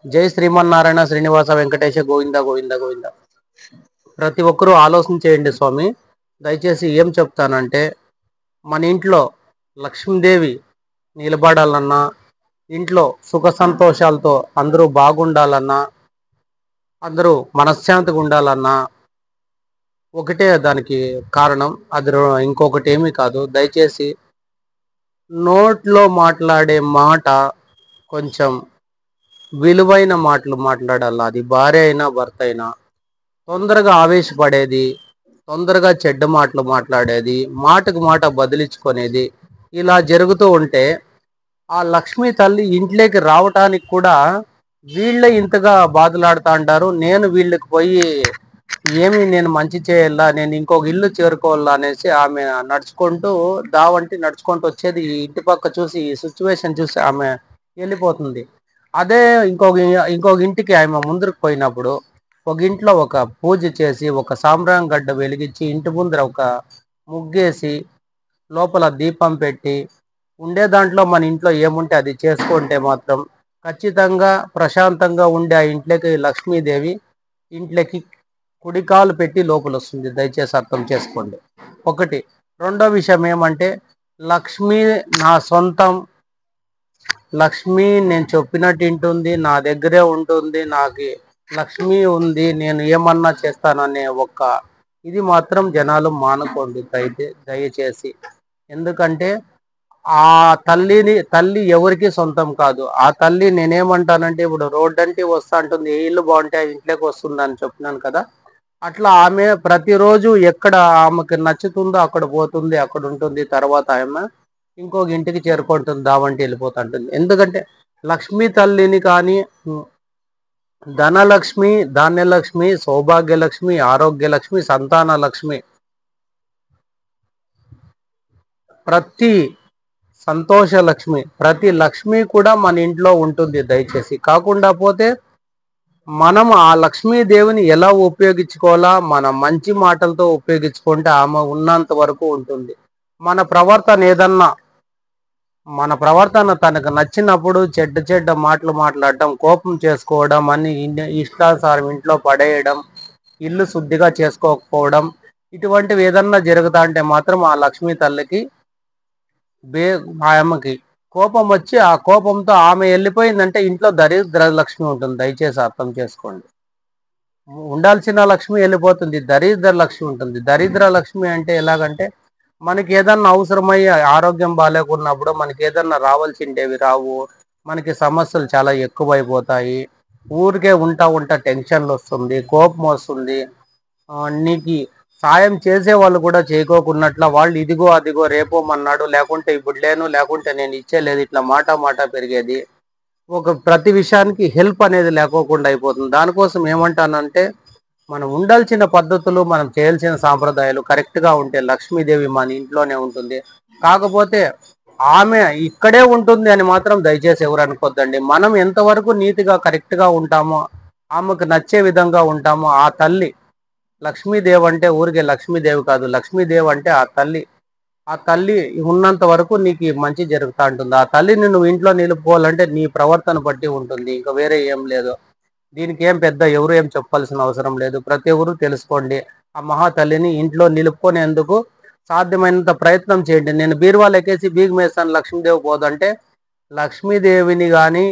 జై శ్రీమన్నారాయణ శ్రీనివాస వెంకటేశ గోవింద గోవింద గోవింద. ప్రతి ఒక్కరూ ఆలోచన చేయండి స్వామి. దయచేసి ఏం చెప్తానంటే, మన ఇంట్లో లక్ష్మీదేవి నిలబడాలన్నా, ఇంట్లో సుఖ సంతోషాలతో అందరూ బాగుండాలన్నా, అందరూ మనశ్శాంతిగా ఉండాలన్నా ఒకటే దానికి కారణం. అది ఇంకొకటి ఏమీ కాదు. దయచేసి నోట్లో మాట్లాడే మాట కొంచెం విలువైన మాటలు మాట్లాడాలి. అది భార్య అయినా భర్త అయినా. తొందరగా ఆవేశపడేది, తొందరగా చెడ్డ మాటలు మాట్లాడేది, మాటకు మాట బదిలించుకునేది, ఇలా జరుగుతూ ఉంటే ఆ లక్ష్మీ తల్లి ఇంట్లోకి రావటానికి కూడా వీళ్ళే ఇంతగా బాధలాడుతూ అంటారు. నేను వీళ్ళకి పోయి నేను మంచి చేయాలా, నేను ఇంకొక ఇల్లు చేరుకోవాలా అనేసి ఆమె నడుచుకుంటూ దావంటి నడుచుకుంటూ వచ్చేది. ఈ ఇంటి పక్క చూసి ఈ సిచ్యువేషన్ చూసి ఆమె వెళ్ళిపోతుంది. అదే ఇంకొక ఇంటికి ఆమె ముందరకు పోయినప్పుడు ఒక ఇంట్లో ఒక పూజ చేసి, ఒక సాంబ్రాణి గడ్డ వెలిగించి, ఇంటి ముందర ఒక ముగ్గేసి, లోపల దీపం పెట్టి ఉండే దాంట్లో మన ఇంట్లో ఏముంటే అది చేసుకుంటే మాత్రం ఖచ్చితంగా ప్రశాంతంగా ఉండే ఆ ఇంట్లోకి లక్ష్మీదేవి ఇంట్లోకి కుడికాలు పెట్టి లోపల వస్తుంది. దయచేసి అర్థం చేసుకోండి. ఒకటి. రెండో విషయం ఏమంటే, లక్ష్మి నా సొంతం, లక్ష్మి నేను చెప్పినట్టు వింటుంది, నా దగ్గరే ఉంటుంది, నాకు లక్ష్మి ఉంది, నేను ఏమన్నా చేస్తాననే ఒక ఇది మాత్రం జనాలు మానుకోండి దయచేసి. ఎందుకంటే ఆ తల్లి ఎవరికి సొంతం కాదు. ఆ తల్లి నేనేమంటానంటే, ఇప్పుడు రోడ్డు అంటే వస్తా అంటుంది, ఏ ఇల్లు బాగుంటే ఆ ఇంట్లోకి వస్తుంది అని చెప్పినాను కదా. అట్లా ఆమె ప్రతిరోజు ఎక్కడ ఆమెకు నచ్చుతుందో అక్కడ పోతుంది, అక్కడ ఉంటుంది. తర్వాత ఆమె ఇంకొక ఇంటికి చేరుకుంటుంది, దావంటి వెళ్ళిపోతుంటుంది. ఎందుకంటే లక్ష్మీ తల్లిని కానీ ధనలక్ష్మి, ధాన్యలక్ష్మి, సౌభాగ్యలక్ష్మి, ఆరోగ్యలక్ష్మి, సంతాన లక్ష్మి, ప్రతి సంతోష లక్ష్మి, ప్రతి లక్ష్మి కూడా మన ఇంట్లో ఉంటుంది. దయచేసి కాకుండా పోతే మనం ఆ లక్ష్మీదేవిని ఎలా ఉపయోగించుకోవాలా, మన మంచి మాటలతో ఉపయోగించుకుంటే ఆమె ఉన్నంత వరకు ఉంటుంది. మన ప్రవర్తన ఏదన్నా, మన ప్రవర్తన తనకు నచ్చినప్పుడు చెడ్డ మాటలు మాట్లాడటం, కోపం చేసుకోవడం, అన్ని ఇష్టానుసారం ఇంట్లో పడేయడం, ఇల్లు శుద్ధిగా చేసుకోకపోవడం, ఇటువంటివి ఏదన్నా జరుగుతా అంటే మాత్రం ఆ లక్ష్మీ తల్లికి ఆమెకి కోపం వచ్చి, ఆ కోపంతో ఆమె వెళ్ళిపోయిందంటే ఇంట్లో దరిద్ర లక్ష్మి ఉంటుంది. దయచేసి అర్థం చేసుకోండి. ఉండాల్సిన లక్ష్మి వెళ్ళిపోతుంది, దరిద్ర లక్ష్మి ఉంటుంది. దరిద్ర లక్ష్మి అంటే ఎలాగంటే, మనకి ఏదన్నా అవసరమై ఆరోగ్యం బాగాలేకున్నప్పుడు మనకి ఏదన్నా రావాల్సిండేవి రావు, మనకి సమస్యలు చాలా ఎక్కువైపోతాయి. ఊరికే ఉంటా టెన్షన్లు వస్తుంది, కోపం వస్తుంది. నీకు సాయం చేసే వాళ్ళు కూడా చేయకోకున్నట్ల వాళ్ళు ఇదిగో అదిగో రేపోమన్నాడు, లేకుంటే ఇప్పుడు లేను, లేకుంటే నేను ఇచ్చేలేదు, ఇట్లా మాట పెరిగేది. ఒక ప్రతి విషయానికి హెల్ప్ అనేది లేకోకుండా అయిపోతుంది. దానికోసం ఏమంటానంటే, మనం ఉండాల్సిన పద్ధతులు, మనం చేయాల్సిన సాంప్రదాయాలు కరెక్ట్గా ఉంటే లక్ష్మీదేవి మన ఇంట్లోనే ఉంటుంది. కాకపోతే ఆమె ఇక్కడే ఉంటుంది అని మాత్రం దయచేసి ఎవరు అనుకోద్దండి. మనం ఎంతవరకు నీతిగా కరెక్ట్గా ఉంటామో, ఆమెకు నచ్చే విధంగా ఉంటామో, ఆ తల్లి లక్ష్మీదేవి అంటే ఊరికే లక్ష్మీదేవి కాదు, లక్ష్మీదేవి అంటే ఆ తల్లి. ఆ తల్లి ఉన్నంత వరకు నీకు మంచి జరుగుతూ ఉంటుంది. ఆ తల్లిని నువ్వు ఇంట్లో నిలుపుకోవాలంటే నీ ప్రవర్తన బట్టి ఉంటుంది, ఇంకా వేరే ఏం లేదు. దీనికి ఏం పెద్ద ఎవరు ఏం చెప్పాల్సిన అవసరం లేదు. ప్రతి ఒక్కరు తెలుసుకోండి. ఆ మహాతల్లిని ఇంట్లో నిలుపుకునేందుకు సాధ్యమైనంత ప్రయత్నం చేయండి. నేను బీరువాలు ఎక్కేసి బీగమేస్తాను లక్ష్మీదేవి పోదంటే, లక్ష్మీదేవిని కానీ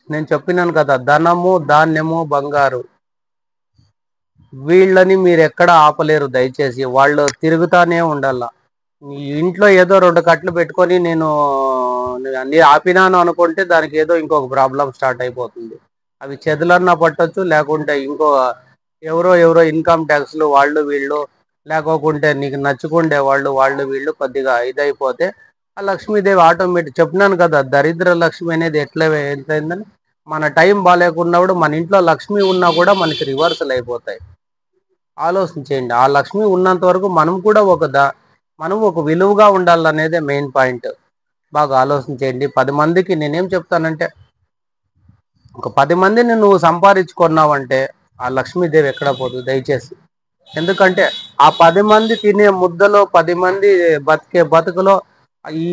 నేను చెప్పినాను కదా, ధనము, ధాన్యము, బంగారు, వీళ్ళని మీరు ఎక్కడ ఆపలేరు. దయచేసి వాళ్ళు తిరుగుతానే ఉండాల. ఇంట్లో ఏదో రెండు కట్లు పెట్టుకొని నేను ఆపినాను అనుకుంటే దానికి ఏదో ఇంకొక ప్రాబ్లం స్టార్ట్ అయిపోతుంది. అవి చెదులన్నా పట్టొచ్చు, లేకుంటే ఎవరో ఇన్కమ్ ట్యాక్స్లు వాళ్ళు వీళ్ళు, లేకోకుంటే నీకు నచ్చుకుండే వాళ్ళు వీళ్ళు కొద్దిగా ఇదైపోతే ఆ లక్ష్మీదేవి ఆటోమేటిక్, చెప్పినాను కదా, దరిద్ర లక్ష్మి అనేది ఎంతైందని, మన టైం బాగాలేకున్నప్పుడు మన ఇంట్లో లక్ష్మి ఉన్నా కూడా మనకి రివర్సల్ అయిపోతాయి. ఆలోచించేయండి. ఆ లక్ష్మి ఉన్నంత వరకు మనం ఒక విలువగా ఉండాలనేదే మెయిన్ పాయింట్. బాగా ఆలోచించేయండి. 10 మందికి నేనేం చెప్తానంటే, ఒక 10 మందిని నువ్వు సంపాదించుకున్నావంటే ఆ లక్ష్మీదేవి ఎక్కడ పోదు దయచేసి. ఎందుకంటే ఆ 10 మంది తినే ముద్దలో, 10 మంది బతికే బతుకులో ఈ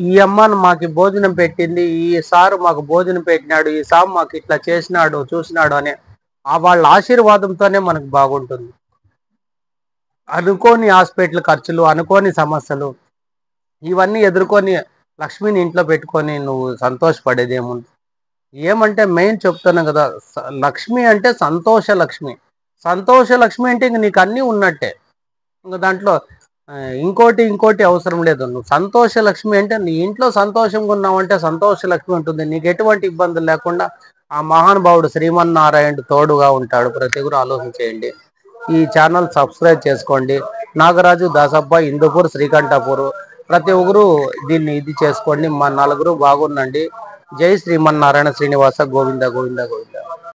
ఈ అమ్మ మాకు భోజనం పెట్టింది, ఈ సారు మాకు భోజనం పెట్టినాడు, ఈ సార్ మాకు ఇట్లా చేసినాడు చూసినాడు అనే వాళ్ళ ఆశీర్వాదంతోనే మనకు బాగుంటుంది. అనుకోని హాస్పిటల్ ఖర్చులు, అనుకోని సమస్యలు ఇవన్నీ ఎదుర్కొని లక్ష్మిని ఇంట్లో పెట్టుకొని నువ్వు సంతోషపడేది ఏముంది? ఏమంటే మెయిన్ చెప్తాను కదా, లక్ష్మి అంటే సంతోష లక్ష్మి. సంతోష లక్ష్మి అంటే ఇంక నీకు అన్నీ ఉన్నట్టే. ఇంకా దాంట్లో ఇంకోటి అవసరం లేదు. నువ్వు సంతోష లక్ష్మి అంటే నీ ఇంట్లో సంతోషంగా ఉన్నావంటే సంతోష లక్ష్మి ఉంటుంది. నీకు ఎటువంటి ఇబ్బందులు లేకుండా ఆ మహానుభావుడు శ్రీమన్నారాయణుడు తోడుగా ఉంటాడు. ప్రతి ఒక్కరు ఆలోచన చేయండి. ఈ ఛానల్ సబ్స్క్రైబ్ చేసుకోండి. నాగరాజు దాసప్ప, హిందూపూర్, శ్రీకంఠపూర్. ప్రతి ఒక్కరు దీన్ని ఇది చేసుకోండి. మా నలుగురు బాగుండండి. జై శ్రీమన్నారాయణ శ్రీనివాస గోవింద గోవింద గోవింద.